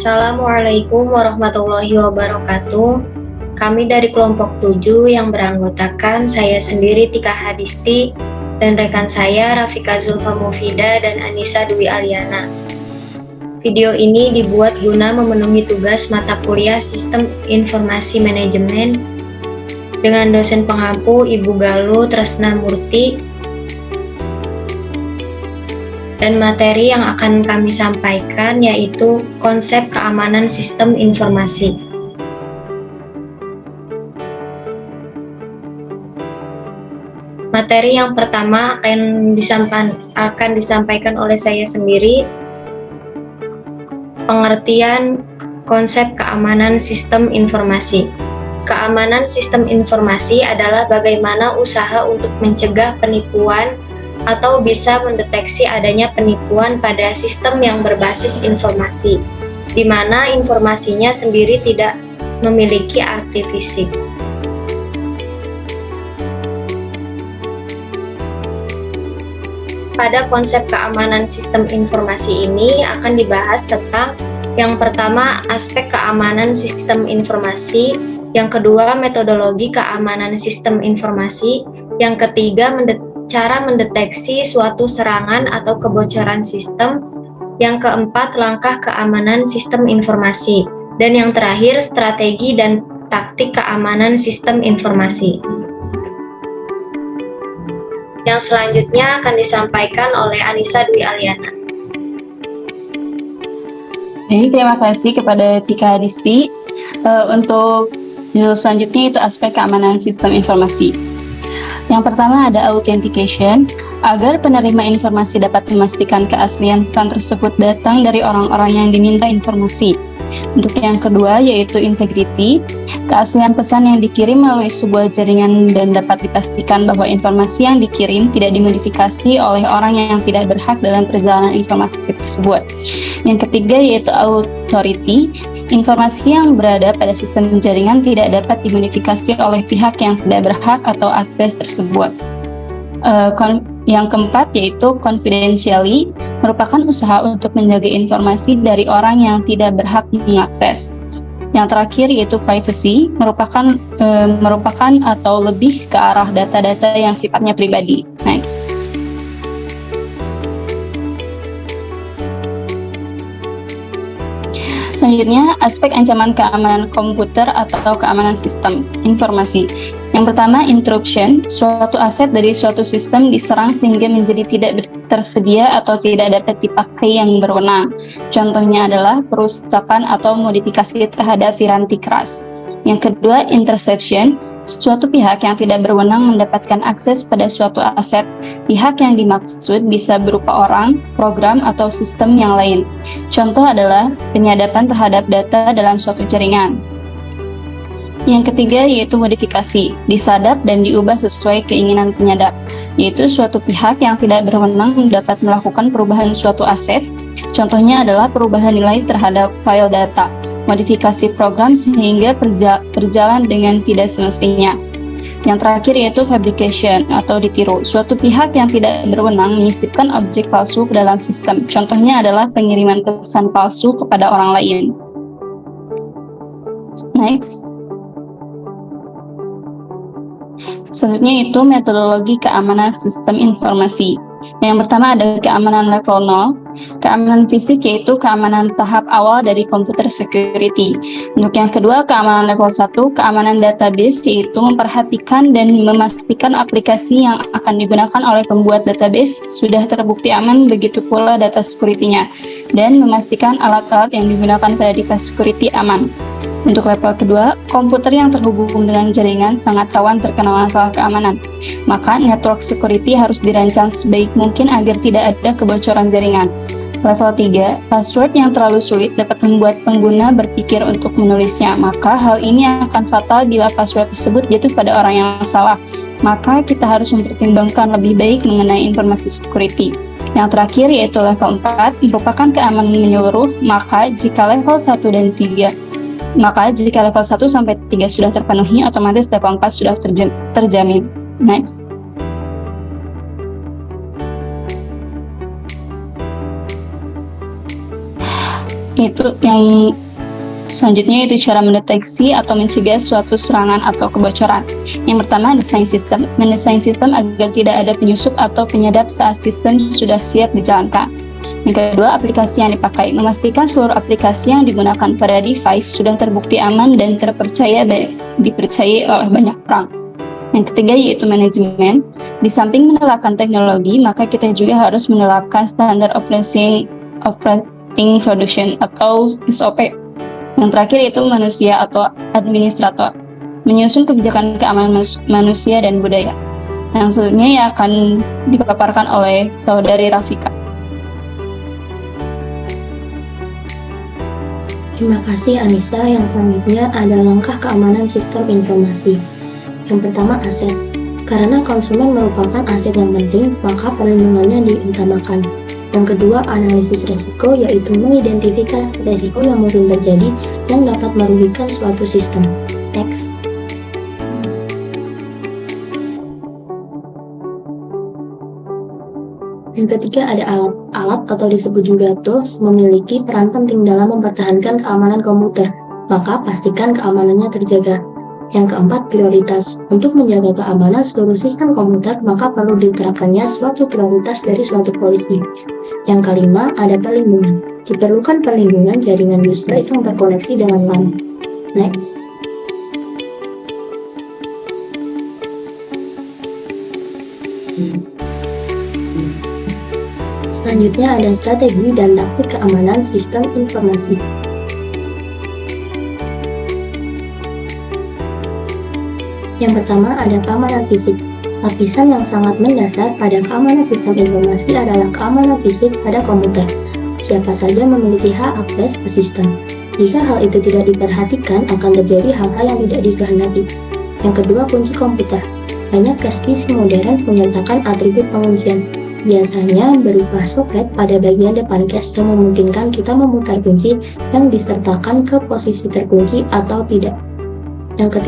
Assalamualaikum warahmatullahi wabarakatuh. Kami dari kelompok 7 yang beranggotakan saya sendiri Tika Hadisti dan rekan saya Rafika Zulfa Mufida dan Anissa Dwi Aliana. Video ini dibuat guna memenuhi tugas mata kuliah Sistem Informasi Manajemen dengan dosen pengampu Ibu Galuh Tresna Murti. Dan materi yang akan kami sampaikan yaitu konsep keamanan sistem informasi. Materi yang pertama akan disampaikan oleh saya sendiri, pengertian konsep keamanan sistem informasi. Keamanan sistem informasi adalah bagaimana usaha untuk mencegah penipuan atau bisa mendeteksi adanya penipuan pada sistem yang berbasis informasi, di mana informasinya sendiri tidak memiliki arti fisik. Pada konsep keamanan sistem informasi ini akan dibahas tentang yang pertama aspek keamanan sistem informasi, yang kedua metodologi keamanan sistem informasi, yang ketiga cara mendeteksi suatu serangan atau kebocoran sistem, yang keempat langkah keamanan sistem informasi, dan yang terakhir strategi dan taktik keamanan sistem informasi. Yang selanjutnya akan disampaikan oleh Anissa Dwi Aliana. Terima kasih kepada Tika Hadisti. Untuk judul selanjutnya itu aspek keamanan sistem informasi. Yang pertama ada authentication, agar penerima informasi dapat memastikan keaslian pesan tersebut datang dari orang-orang yang diminta informasi. Untuk yang kedua yaitu integrity, keaslian pesan yang dikirim melalui sebuah jaringan dan dapat dipastikan bahwa informasi yang dikirim tidak dimodifikasi oleh orang yang tidak berhak dalam perjalanan informasi tersebut. Yang ketiga yaitu authority, informasi yang berada pada sistem jaringan tidak dapat dimodifikasi oleh pihak yang tidak berhak atau akses tersebut. Yang keempat yaitu confidentially, merupakan usaha untuk menjaga informasi dari orang yang tidak berhak mengakses. Yang terakhir yaitu privacy, merupakan atau lebih ke arah data-data yang sifatnya pribadi. Next. Selanjutnya, aspek ancaman keamanan komputer atau keamanan sistem informasi. Yang pertama, interruption, suatu aset dari suatu sistem diserang sehingga menjadi tidak tersedia atau tidak dapat dipakai yang berwenang. Contohnya adalah perusakan atau modifikasi terhadap piranti keras. Yang kedua, interception, suatu pihak yang tidak berwenang mendapatkan akses pada suatu aset. Pihak yang dimaksud bisa berupa orang, program, atau sistem yang lain. Contoh adalah penyadapan terhadap data dalam suatu jaringan. Yang ketiga yaitu modifikasi, disadap dan diubah sesuai keinginan penyadap, yaitu suatu pihak yang tidak berwenang dapat melakukan perubahan suatu aset. Contohnya adalah perubahan nilai terhadap file data, modifikasi program sehingga berjalan dengan tidak semestinya. Yang terakhir yaitu fabrication atau ditiru, suatu pihak yang tidak berwenang menyisipkan objek palsu ke dalam sistem. Contohnya adalah pengiriman pesan palsu kepada orang lain. Next. Selanjutnya itu metodologi keamanan sistem informasi. Yang pertama ada keamanan level 0, keamanan fisik yaitu keamanan tahap awal dari komputer security. Untuk yang kedua keamanan level 1, keamanan database yaitu memperhatikan dan memastikan aplikasi yang akan digunakan oleh pembuat database sudah terbukti aman, begitu pula data security-nya, dan memastikan alat-alat yang digunakan pada device security aman. Untuk level kedua, komputer yang terhubung dengan jaringan sangat rawan terkena masalah keamanan. Maka network security harus dirancang sebaik mungkin agar tidak ada kebocoran jaringan. Level 3, password yang terlalu sulit dapat membuat pengguna berpikir untuk menulisnya. Maka hal ini akan fatal bila password tersebut jatuh pada orang yang salah. Maka kita harus mempertimbangkan lebih baik mengenai informasi security. Yang terakhir yaitu level 4, merupakan keamanan menyeluruh. Maka jika level 1 dan 3 Maka jika level 1 sampai 3 sudah terpenuhi, otomatis level 4 sudah terjamin. Next. Itu yang selanjutnya itu cara mendeteksi atau mencegah suatu serangan atau kebocoran. Yang pertama, desain sistem. Mendesain sistem agar tidak ada penyusup atau penyadap saat sistem sudah siap dijalankan. Yang kedua, aplikasi yang dipakai. Memastikan seluruh aplikasi yang digunakan pada device sudah terbukti aman dan dipercayai oleh banyak orang. Yang ketiga yaitu manajemen. Di samping menerapkan teknologi, maka kita juga harus menerapkan standar operating production atau SOP. Yang terakhir yaitu manusia atau administrator. Menyusun kebijakan keamanan manusia dan budaya. Yang selanjutnya yang akan dipaparkan oleh saudari Rafika. Terima kasih Anissa. Yang selanjutnya ada langkah keamanan sistem informasi. Yang pertama, aset. Karena konsumen merupakan aset yang penting, maka perlindungannya diutamakan. Yang kedua, analisis resiko, yaitu mengidentifikasi resiko yang mungkin terjadi yang dapat merugikan suatu sistem. Next. Yang ketiga ada alat atau disebut juga tools memiliki peran penting dalam mempertahankan keamanan komputer, maka pastikan keamanannya terjaga. Yang keempat, prioritas. Untuk menjaga keamanan seluruh sistem komputer, maka perlu diterapkannya suatu prioritas dari suatu polisi. Yang kelima, ada perlindungan. Diperlukan perlindungan jaringan user yang terkoneksi dengan LAN. Next. Selanjutnya ada strategi dan taktik keamanan sistem informasi. Yang pertama ada keamanan fisik. Lapisan yang sangat mendasar pada keamanan sistem informasi adalah keamanan fisik pada komputer. Siapa saja memiliki hak akses ke sistem. Jika hal itu tidak diperhatikan, akan terjadi hal-hal yang tidak dikehendaki. Yang kedua, kunci komputer. Banyak PC modern menyertakan atribut penguncian. Biasanya berupa soket pada bagian depan case yang memungkinkan kita memutar kunci yang disertakan ke posisi terkunci atau tidak. Yang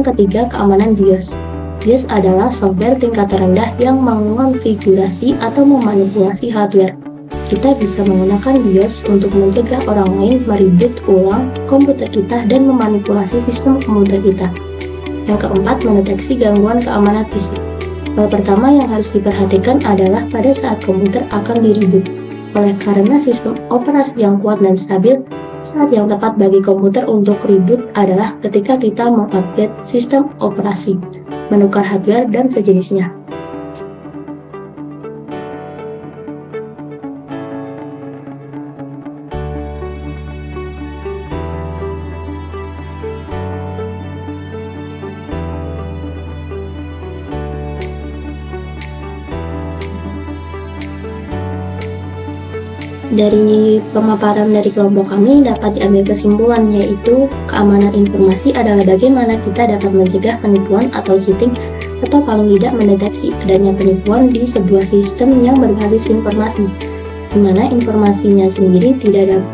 ketiga, keamanan BIOS. BIOS adalah software tingkat terendah yang mengonfigurasi atau memanipulasi hardware. Kita bisa menggunakan BIOS untuk mencegah orang lain meribut ulang komputer kita dan memanipulasi sistem komputer kita. Yang keempat, mendeteksi gangguan keamanan fisik. Hal pertama yang harus diperhatikan adalah pada saat komputer akan direboot. Oleh karena sistem operasi yang kuat dan stabil, saat yang tepat bagi komputer untuk reboot adalah ketika kita mengupgrade sistem operasi, menukar hardware, dan sejenisnya. Dari pemaparan dari kelompok kami dapat diambil kesimpulan, yaitu keamanan informasi adalah bagaimana kita dapat mencegah penipuan atau cheating atau paling tidak mendeteksi adanya penipuan di sebuah sistem yang berbasis informasi, di mana informasinya sendiri tidak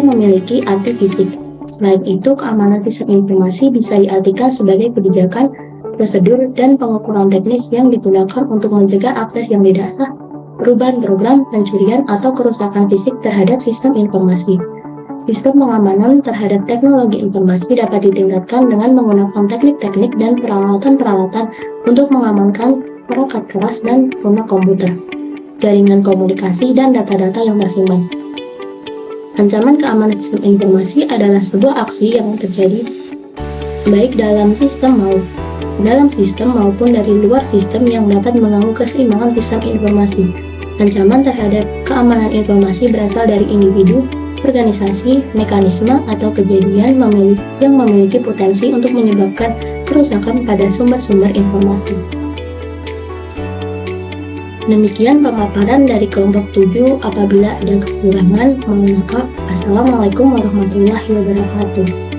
memiliki arti fisik. Selain itu, keamanan sistem informasi bisa diartikan sebagai kebijakan, prosedur, dan pengukuran teknis yang digunakan untuk mencegah akses yang tidak sah, perubahan program, pencurian, atau kerusakan fisik terhadap sistem informasi. Sistem pengamanan terhadap teknologi informasi dapat ditingkatkan dengan menggunakan teknik-teknik dan peralatan-peralatan untuk mengamankan perangkat keras dan lunak komputer, jaringan komunikasi, dan data-data yang tersimpan. Ancaman keamanan sistem informasi adalah sebuah aksi yang terjadi baik dalam sistem maupun dari luar sistem yang dapat mengganggu keseimbangan sistem informasi. Ancaman terhadap keamanan informasi berasal dari individu, organisasi, mekanisme, atau kejadian yang memiliki potensi untuk menyebabkan kerusakan pada sumber-sumber informasi. Demikian pemaparan dari kelompok 7. Apabila ada kekurangan, mohon maaf. Assalamualaikum warahmatullahi wabarakatuh.